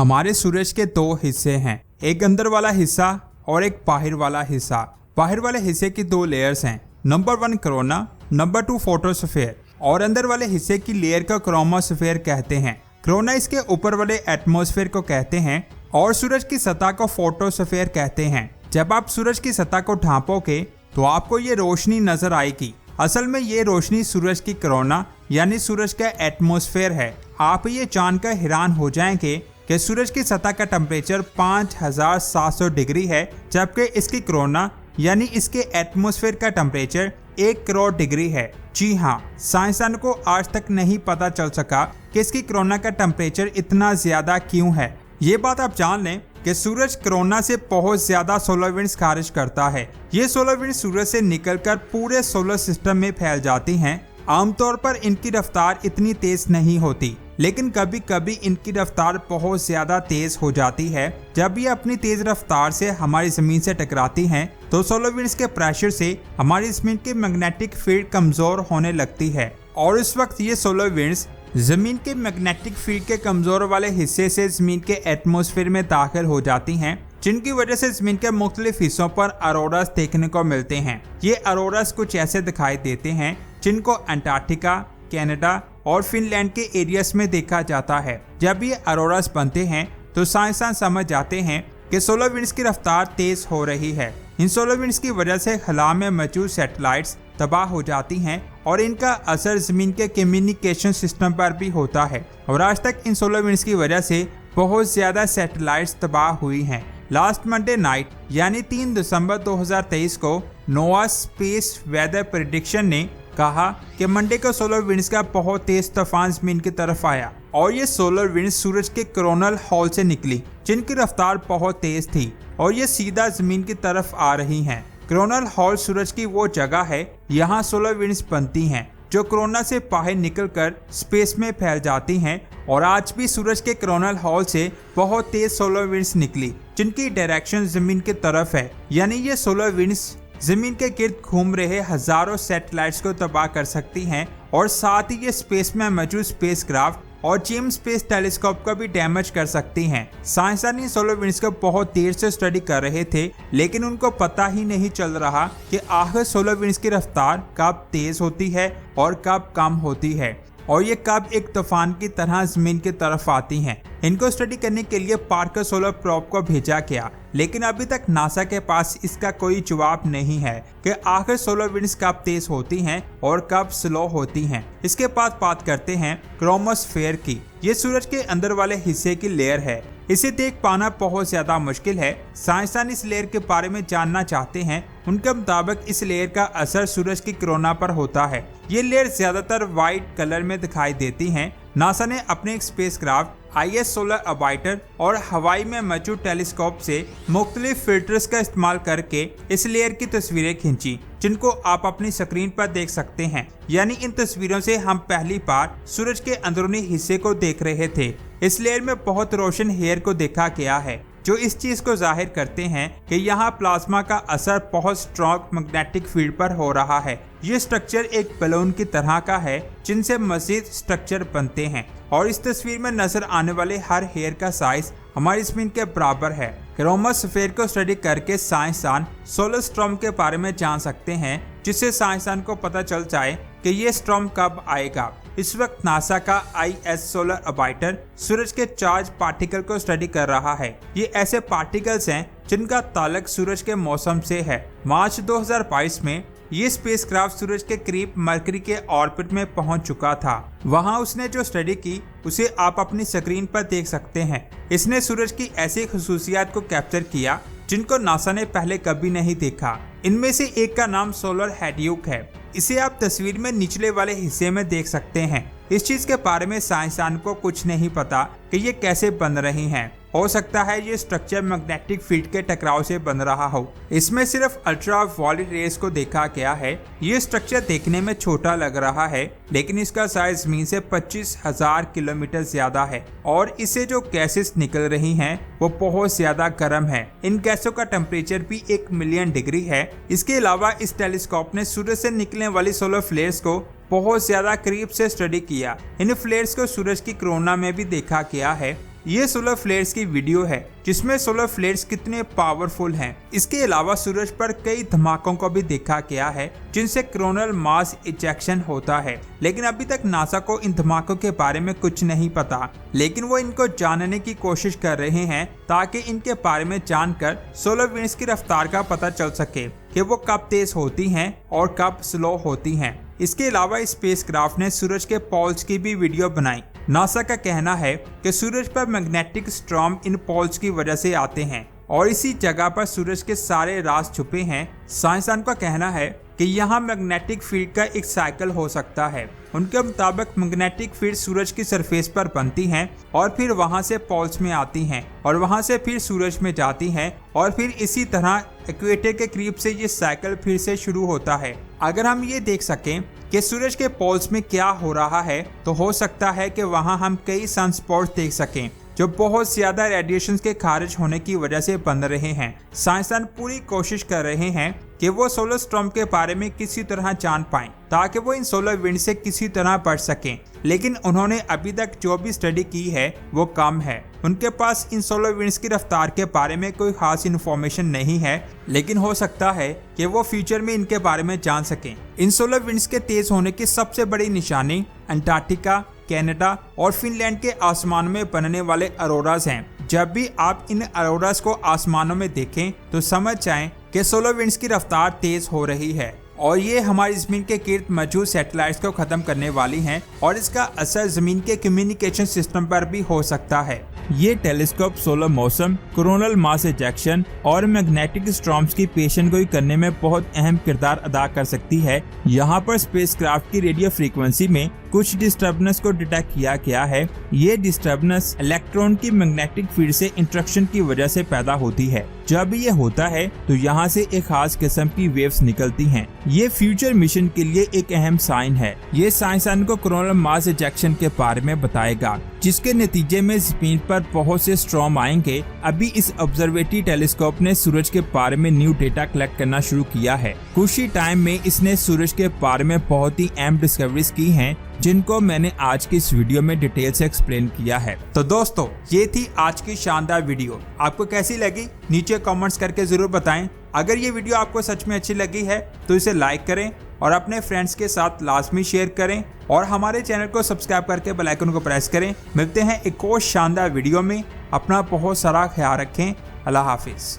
हमारे सूरज के दो हिस्से हैं, एक अंदर वाला हिस्सा और एक बाहर वाला हिस्सा। बाहर वाले हिस्से की दो लेयर्स हैं, नंबर 1 कोरोना, नंबर 2 फोटोस्फीयर, और अंदर वाले हिस्से की लेयर को क्रोमोस्फीयर कहते हैं। कोरोना इसके ऊपर वाले एटमॉस्फेयर को कहते हैं और सूरज की सतह को फोटोस्फीयर कहते हैं। जब आप सूरज की सतह को ढांपोगे तो आपको ये रोशनी नजर आएगी। असल में ये रोशनी सूरज की कोरोना यानी सूरज का एटमॉस्फेयर है। आप ये जानकर हैरान हो जाएंगे कि सूरज की सतह का टेम्परेचर 5700 डिग्री है, जबकि इसकी कोरोना यानी इसके एटमॉस्फेयर का टेम्परेचर 1 करोड़ डिग्री है। जी हाँ, साइंसदान को आज तक नहीं पता चल सका कि इसकी कोरोना का टेम्परेचर इतना ज्यादा क्यों है। ये बात आप जान लें कि सूरज कोरोना से बहुत ज्यादा सोलर विंड्स खारिज करता है। ये सोलर विंड सूरज से निकलकर पूरे सोलर सिस्टम में फैल जाती हैं। आमतौर पर इनकी रफ्तार इतनी तेज नहीं होती, लेकिन कभी कभी इनकी रफ्तार बहुत ज्यादा तेज हो जाती है। जब ये अपनी तेज रफ्तार से हमारी जमीन से टकराती हैं, तो सोलर विंड्स के प्रेशर से हमारी जमीन की मैग्नेटिक फील्ड कमजोर होने लगती है और इस वक्त ये सोलर विंड्स जमीन के मैग्नेटिक फील्ड के कमजोर वाले हिस्से से जमीन के एटमॉस्फेयर में दाखिल हो जाती हैं, जिनकी वजह से जमीन के मुख्तलिफ हिस्सों पर अरोरास देखने को मिलते हैं। ये अरोरास कुछ ऐसे दिखाई देते हैं जिनको अंटार्कटिका, कनाडा और फिनलैंड के एरियाज में देखा जाता है। जब ये अरोरास बनते हैं तो साइंसदान समझ जाते हैं कि सोलर विंड्स की रफ्तार तेज हो रही है। इन सोलर विंड्स की वजह से खला में मौजूद सैटेलाइट्स तबाह हो जाती हैं और इनका असर जमीन के कम्युनिकेशन सिस्टम पर भी होता है। और आज तक इन सोलर विंड्स की वजह से बहुत ज्यादा सैटेलाइट्स तबाह हुई हैं। लास्ट मंडे नाइट यानी 3 दिसंबर 2023 को नोवा स्पेस वेदर प्रेडिक्शन ने कहा कि मंडे को सोलर विंड्स का बहुत तेज तूफान जमीन की तरफ आया और ये सोलर विंड्स सूरज के कोरोनल हॉल से निकली, जिनकी रफ्तार बहुत तेज थी और ये सीधा जमीन की तरफ आ रही हैं। कोरोनल हॉल सूरज की वो जगह है यहाँ सोलर विंड्स बनती हैं जो कोरोना से बाहर निकलकर स्पेस में फैल जाती हैं। और आज भी सूरज के कोरोनल हॉल से बहुत तेज सोलर विंड्स निकली, जिनकी डायरेक्शन जमीन की तरफ है। यानी ये सोलर विंड्स जमीन के गिर्द घूम रहे हजारों सैटेलाइट्स को तबाह कर सकती हैं और साथ ही ये स्पेस में मौजूद स्पेसक्राफ्ट और जेम्स स्पेस टेलीस्कोप को भी डैमेज कर सकती हैं। साइंसदान सोलर विंड्स को बहुत देर से स्टडी कर रहे थे, लेकिन उनको पता ही नहीं चल रहा कि आखिर सोलर विंड्स की रफ्तार कब तेज होती है और कब कम होती है और ये कब एक तूफान की तरह जमीन की तरफ आती हैं। इनको स्टडी करने के लिए पार्कर सोलर प्रोब को भेजा गया, लेकिन अभी तक नासा के पास इसका कोई जवाब नहीं है कि आखिर सोलर विंड्स कब तेज होती हैं और कब स्लो होती हैं। इसके बाद बात करते हैं क्रोमोस्फेयर की। ये सूरज के अंदर वाले हिस्से की लेयर है। इसे देख पाना बहुत ज्यादा मुश्किल है। साइंसदान इस लेयर के बारे में जानना चाहते हैं। उनके मुताबिक इस लेयर का असर सूरज की कोरोना पर होता है। ये लेयर ज्यादातर व्हाइट कलर में दिखाई देती हैं। नासा ने अपने एक स्पेसक्राफ्ट IS सोलर ऑर्बिटर और हवाई में मौजूद टेलीस्कोप से मुख्तलिफ फिल्टर्स का इस्तेमाल करके इस लेयर की तस्वीरें खींची, जिनको आप अपनी स्क्रीन पर देख सकते हैं। यानी इन तस्वीरों से हम पहली बार सूरज के अंदरूनी हिस्से को देख रहे थे। इस लेयर में बहुत रोशन हेयर को देखा गया है, जो इस चीज को जाहिर करते हैं कि यहाँ प्लाज्मा का असर बहुत स्ट्रॉन्ग मैग्नेटिक फील्ड पर हो रहा है। ये स्ट्रक्चर एक बलून की तरह का है, जिनसे मजीद स्ट्रक्चर बनते हैं और इस तस्वीर में नजर आने वाले हर हेयर का साइज हमारी जमीन के बराबर है। क्रोमोस्फेयर को स्टडी करके साइंसदान सोलर स्टॉर्म के बारे में जान सकते हैं, जिससे साइंसदान को पता चल जाए कि ये स्टॉर्म कब आएगा। इस वक्त नासा का IS सोलर ऑर्बिटर सूरज के चार्ज पार्टिकल को स्टडी कर रहा है। ये ऐसे पार्टिकल्स हैं जिनका ताल्लुक सूरज के मौसम से है। मार्च 2022 में ये स्पेसक्राफ्ट सूरज के करीब मरकरी के ऑर्बिट में पहुंच चुका था। वहां उसने जो स्टडी की उसे आप अपनी स्क्रीन पर देख सकते हैं। इसने सूरज की ऐसी खसूसियात को कैप्चर किया जिनको नासा ने पहले कभी नहीं देखा। इनमें से एक का नाम सोलर हेड्यूक है। इसे आप तस्वीर में निचले वाले हिस्से में देख सकते हैं। इस चीज के बारे में साइंसदान को कुछ नहीं पता कि ये कैसे बन रही हैं। हो सकता है ये स्ट्रक्चर मैग्नेटिक फील्ड के टकराव से बन रहा हो। इसमें सिर्फ अल्ट्रा वायलेट रेस को देखा गया है। ये स्ट्रक्चर देखने में छोटा लग रहा है, लेकिन इसका साइज जमीन से 25,000 किलोमीटर ज्यादा है और इससे जो गैसेस निकल रही हैं वो बहुत ज्यादा गर्म है। इन गैसों का टेम्परेचर भी 1 मिलियन डिग्री है। इसके अलावा इस टेलीस्कोप ने सूरज से निकलने वाली सोलर फ्लेयर्स को बहुत ज्यादा करीब से स्टडी किया। इन फ्लेयर्स को सूरज की कोरोना में भी देखा गया है ये सोलर फ्लेयर्स की वीडियो है जिसमें सोलर फ्लेयर्स कितने पावरफुल हैं। इसके अलावा सूरज पर कई धमाकों को भी देखा गया है जिनसे कोरोनल मास इजेक्शन होता है, लेकिन अभी तक नासा को इन धमाकों के बारे में कुछ नहीं पता, लेकिन वो इनको जानने की कोशिश कर रहे हैं ताकि इनके बारे में जानकर सोलर विंड्स की रफ्तार का पता चल सके कि वो कब तेज होती हैं और कब स्लो होती हैं। इसके अलावा स्पेसक्राफ्ट ने सूरज के पोल्स की भी वीडियो बनाई। नासा का कहना है कि सूरज पर मैग्नेटिक स्टॉर्म इन पोल्स की वजह से आते हैं और इसी जगह पर सूरज के सारे राज छुपे हैं। साइंसदान का कहना है कि यहाँ मैग्नेटिक फील्ड का एक साइकिल हो सकता है। उनके मुताबिक मैग्नेटिक फील्ड सूरज की सरफेस पर बनती हैं और फिर वहां से पोल्स में आती हैं और वहां से फिर सूरज में जाती हैं और फिर इसी तरह इक्वेटर के करीब से ये साइकिल फिर से शुरू होता है। अगर हम ये देख सकें कि सूरज के पोल्स में क्या हो रहा है तो हो सकता है कि वहां हम कई सनस्पॉट्स देख सकें जो बहुत ज्यादा रेडिएशन के खारिज होने की वजह से बन रहे हैं। साइंसदान पूरी कोशिश कर रहे हैं कि वो सोलर स्टॉर्म के बारे में किसी तरह जान पाएं ताकि वो इन सोलर विंड से किसी तरह बच सकें, लेकिन उन्होंने अभी तक जो भी स्टडी की है वो कम है। उनके पास इन सोलर विंड्स की रफ्तार के बारे में कोई खास इन्फॉर्मेशन नहीं है, लेकिन हो सकता है कि वो फ्यूचर में इनके बारे में जान सकें। इन सोलर विंड्स के तेज होने की सबसे बड़ी निशानी अंटार्कटिका, कनाडा और फिनलैंड के आसमान में बनने वाले अरोरास हैं। जब भी आप इन अरोरास को आसमानों में देखें तो समझ जाएं कि सोलर विंड्स की रफ्तार तेज हो रही है और ये हमारी जमीन के गिर्द मौजूद सैटेलाइट्स को खत्म करने वाली हैं और इसका असर जमीन के कम्युनिकेशन सिस्टम पर भी हो सकता है। ये टेलीस्कोप सोलर मौसम, कोरोनल मास इजेक्शन और मैग्नेटिक स्टॉर्म्स की पेशेंटगोई करने में बहुत अहम किरदार अदा कर सकती है। यहाँ पर स्पेसक्राफ्ट की रेडियो फ्रीक्वेंसी में कुछ डिस्टर्बेंस को डिटेक्ट किया गया है। ये डिस्टर्बेंस इलेक्ट्रॉन की मैग्नेटिक फील्ड से इंटरेक्शन की वजह से पैदा होती है। जब ये होता है तो यहाँ से एक खास किस्म की वेव्स निकलती हैं। ये फ्यूचर मिशन के लिए एक अहम साइन है। ये साइंसदान को कोरोनल मास इजेक्शन के बारे में बताएगा जिसके नतीजे में जमीन पर बहुत से स्टॉर्म आएंगे। अभी इस ऑब्जर्वेटरी टेलीस्कोप ने सूरज के बारे में न्यू डेटा कलेक्ट करना शुरू किया है। कुछ ही टाइम में इसने सूरज के बारे में बहुत ही अहम डिस्कवरीज की हैं जिनको मैंने आज की इस वीडियो में डिटेल से एक्सप्लेन किया है। तो दोस्तों, ये थी आज की शानदार वीडियो। आपको कैसी लगी नीचे कमेंट्स करके जरूर बताएं। अगर ये वीडियो आपको सच में अच्छी लगी है तो इसे लाइक करें और अपने फ्रेंड्स के साथ लाजमी शेयर करें और हमारे चैनल को सब्सक्राइब करके बेल आइकन को प्रेस करें। मिलते हैं एक और शानदार वीडियो में। अपना बहुत सारा ख्याल रखें। अल्लाह हाफिज।